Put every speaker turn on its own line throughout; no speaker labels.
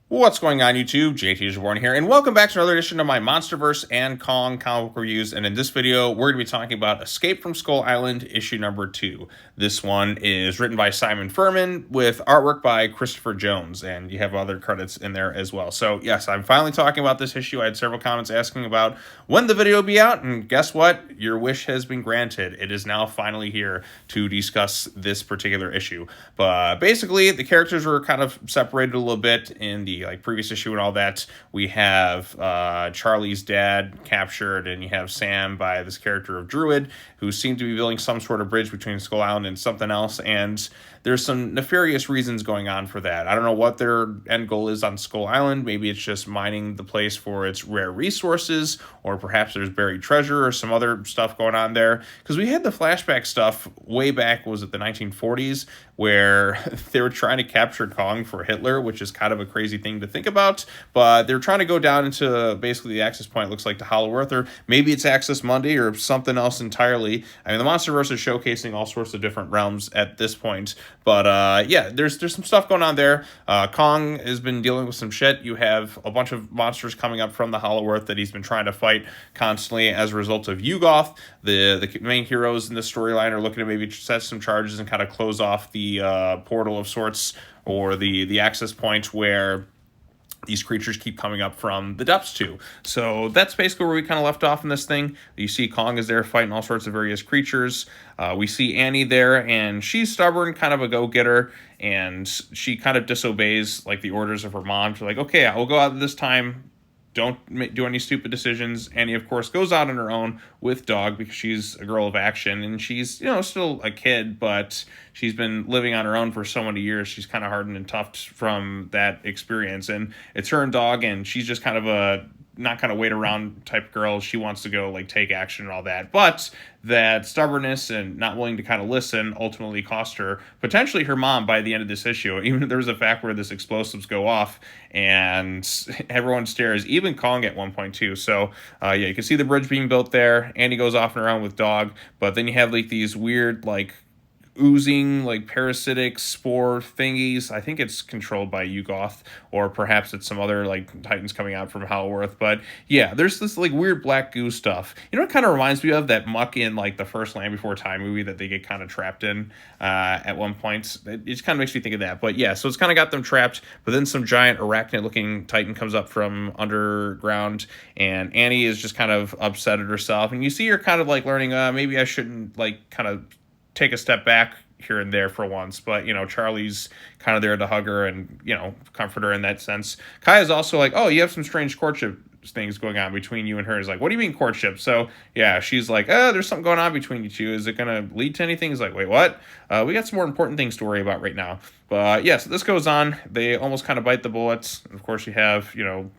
What's going on, YouTube? JT is Born here, and welcome back to another edition of my Monsterverse and Kong comic book reviews. And in this video, we're going to be talking about Escape from Skull Island, issue number 2. This one is written by Simon Furman with artwork by Christopher Jones, and you have other credits in there as well. So yes, I'm finally talking about this issue. I had several comments asking about when the video will be out, and guess what? Your wish has been granted. It is now finally here to discuss this particular issue. But basically, the characters were kind of separated a little bit in the previous issue and all that. We have Charlie's dad captured, and you have Sam by this character of Druid, who seemed to be building some sort of bridge between Skull Island and something else, and there's some nefarious reasons going on for that. I don't know what their end goal is on Skull Island. Maybe it's just mining the place for its rare resources, or perhaps there's buried treasure or some other stuff going on there. Because we had the flashback stuff way back, was it the 1940s, where they were trying to capture Kong for Hitler, which is kind of a crazy thing to think about. But they're trying to go down into basically the access point, looks like to Hollow Earth, or maybe it's Access Monday or something else entirely. I mean, the Monsterverse is showcasing all sorts of different realms at this point. But yeah, there's some stuff going on there. Kong has been dealing with some shit. You have a bunch of monsters coming up from the Hollow Earth that he's been trying to fight constantly as a result of Yuggoth. The main heroes in this storyline are looking to maybe set some charges and kind of close off the portal of sorts, or the access point where these creatures keep coming up from the depths too. So that's basically where we kind of left off in this thing. You see Kong is there fighting all sorts of various creatures. We see Annie there, and she's stubborn, kind of a go-getter, and she kind of disobeys like the orders of her mom. She's like, okay, I will go out this time. Don't do any stupid decisions. Annie, of course, goes out on her own with Dog because she's a girl of action, and she's, still a kid, but she's been living on her own for so many years. She's kind of hardened and toughed from that experience, and it's her and Dog, and she's just kind of a not kind of wait around type girl. She wants to go take action and all that, but that stubbornness and not willing to kind of listen ultimately cost her potentially her mom by the end of this issue. Even there was a fact where this explosives go off and everyone stares, even Kong at one point too. So yeah, you can see the bridge being built there. Andy goes off and around with Dog, but then you have these weird oozing parasitic spore thingies. I think it's controlled by Yuggoth, or perhaps it's some other titans coming out from Hollow Earth. But yeah, there's this weird black goo stuff. It kind of reminds me of that muck in the first Land Before Time movie that they get kind of trapped in at one point. It just kind of makes me think of that. But yeah, so it's kind of got them trapped, but then some giant arachnid looking titan comes up from underground, and Annie is just kind of upset at herself, and you see her kind of learning, maybe I shouldn't kind of take a step back here and there for once. But Charlie's kind of there to hug her and comfort her in that sense. Kaia's also oh, you have some strange courtship things going on between you and her. Is what do you mean courtship? So yeah, she's there's something going on between you two. Is it gonna lead to anything? He's wait, what? We got some more important things to worry about right now. But yeah, so this goes on. They almost kind of bite the bullets. Of course, you have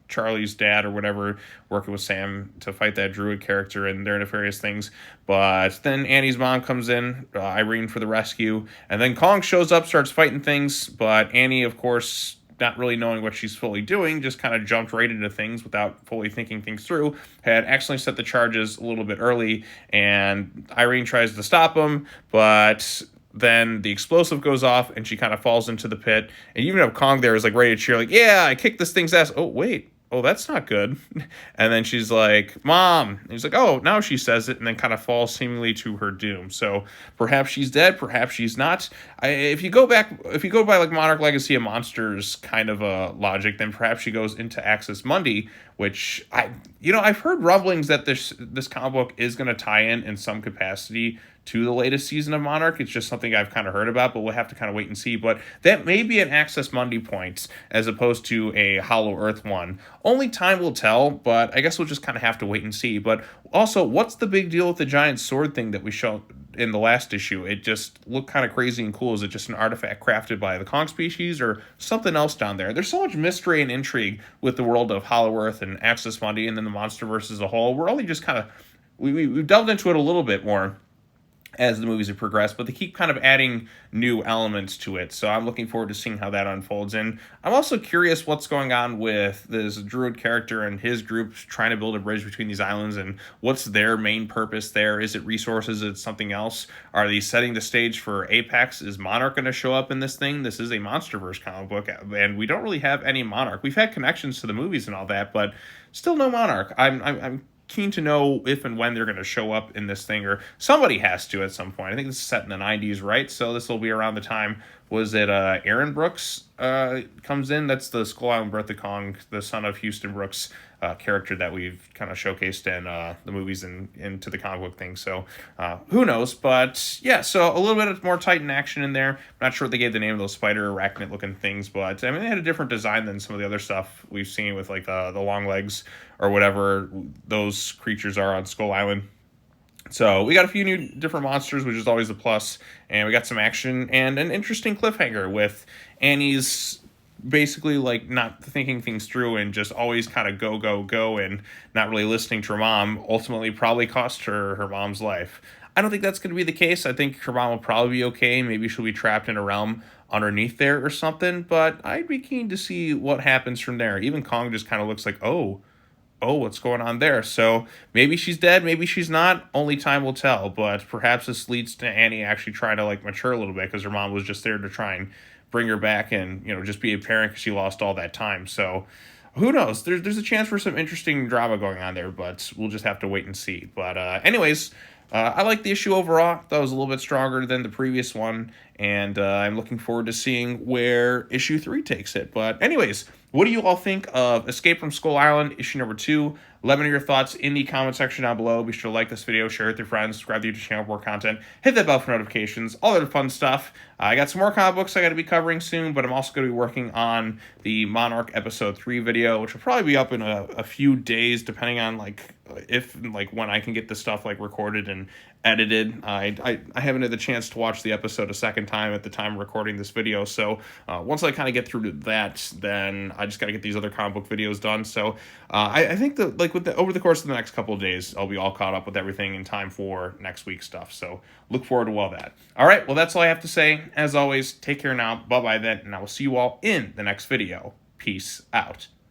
Charlie's dad or whatever working with Sam to fight that Druid character and their nefarious things. But then Annie's mom comes in, Irene, for the rescue, and then Kong shows up, starts fighting things. But Annie, of course, not really knowing what she's fully doing, just kind of jumped right into things without fully thinking things through, had accidentally set the charges a little bit early, and Irene tries to stop him, but then the explosive goes off, and she kind of falls into the pit, and even if Kong there is ready to cheer, yeah, I kicked this thing's ass. Oh, wait. Oh, that's not good. And then she's like, Mom. And he's oh, now she says it, and then kind of falls seemingly to her doom. So perhaps she's dead, perhaps she's not. If you go by Monarch Legacy of Monsters kind of a logic, then perhaps she goes into Access Monday, which I've heard rumblings that this comic book is going to tie in some capacity to the latest season of Monarch. It's just something I've kind of heard about, but we'll have to kind of wait and see. But that may be an Access Monday point as opposed to a Hollow Earth one. Only time will tell, but I guess we'll just kind of have to wait and see. But also, what's the big deal with the giant sword thing that we showed in the last issue? It just looked kind of crazy and cool. Is it just an artifact crafted by the Kong species or something else down there? There's so much mystery and intrigue with the world of Hollow Earth and Access Monday and then the Monsterverse as a whole. We're only just kind of, we've delved into it a little bit more. as the movies have progressed, but they keep kind of adding new elements to it. So I'm looking forward to seeing how that unfolds. And I'm also curious what's going on with this druid character and his group trying to build a bridge between these islands, and what's their main purpose there. Is it resources? Is it something else? Are they setting the stage for Apex? Is Monarch going to show up in this thing? This is a MonsterVerse comic book, and we don't really have any Monarch. We've had connections to the movies and all that, but still no Monarch. I'm keen to know if and when they're going to show up in this thing, or somebody has to at some point. I think this is set in the 90s, right? So this will be around the time, was it Aaron Brooks comes in? That's the Skull Island Birth of Kong, the son of Houston Brooks character that we've kind of showcased in the movies and into the comic book thing. So who knows? But yeah, so a little bit of more Titan action in there. I'm not sure what they gave the name of those spider arachnid looking things, but I mean, they had a different design than some of the other stuff we've seen with like the long legs or whatever those creatures are on Skull Island. So we got a few new different monsters, which is always a plus, and we got some action and an interesting cliffhanger with Annie's basically like not thinking things through and just always kind of go and not really listening to her mom ultimately probably cost her mom's life. I don't think that's going to be the case. I think her mom will probably be okay. Maybe she'll be trapped in a realm underneath there or something, but I'd be keen to see what happens from there. Even Kong just kind of looks like, oh, what's going on there? So maybe she's dead, maybe she's not. Only time will tell. But perhaps this leads to Annie actually trying to like mature a little bit, because her mom was just there to try and bring her back and just be a parent because she lost all that time. So who knows? There's a chance for some interesting drama going on there, but we'll just have to wait and see. But anyways. I like the issue overall. That was a little bit stronger than the previous one, and I'm looking forward to seeing where issue 3 takes it. But anyways, what do you all think of Escape from Skull Island, issue number 2? Let me know your thoughts in the comment section down below. Be sure to like this video, share it with your friends, subscribe to the YouTube channel for more content, hit that bell for notifications, all that fun stuff. I got some more comic books I got to be covering soon, but I'm also going to be working on the Monarch episode 3 video, which will probably be up in a few days, depending on when I can get this stuff like recorded and edited. I haven't had the chance to watch the episode a second time at the time of recording this video, so once I kind of get through to that, then I just got to get these other comic book videos done. So I think that over the course of the next couple of days, I'll be all caught up with everything in time for next week's stuff. So look forward to all that. All right, well, that's all I have to say. As always, take care now. Bye-bye then, and I will see you all in the next video. Peace out.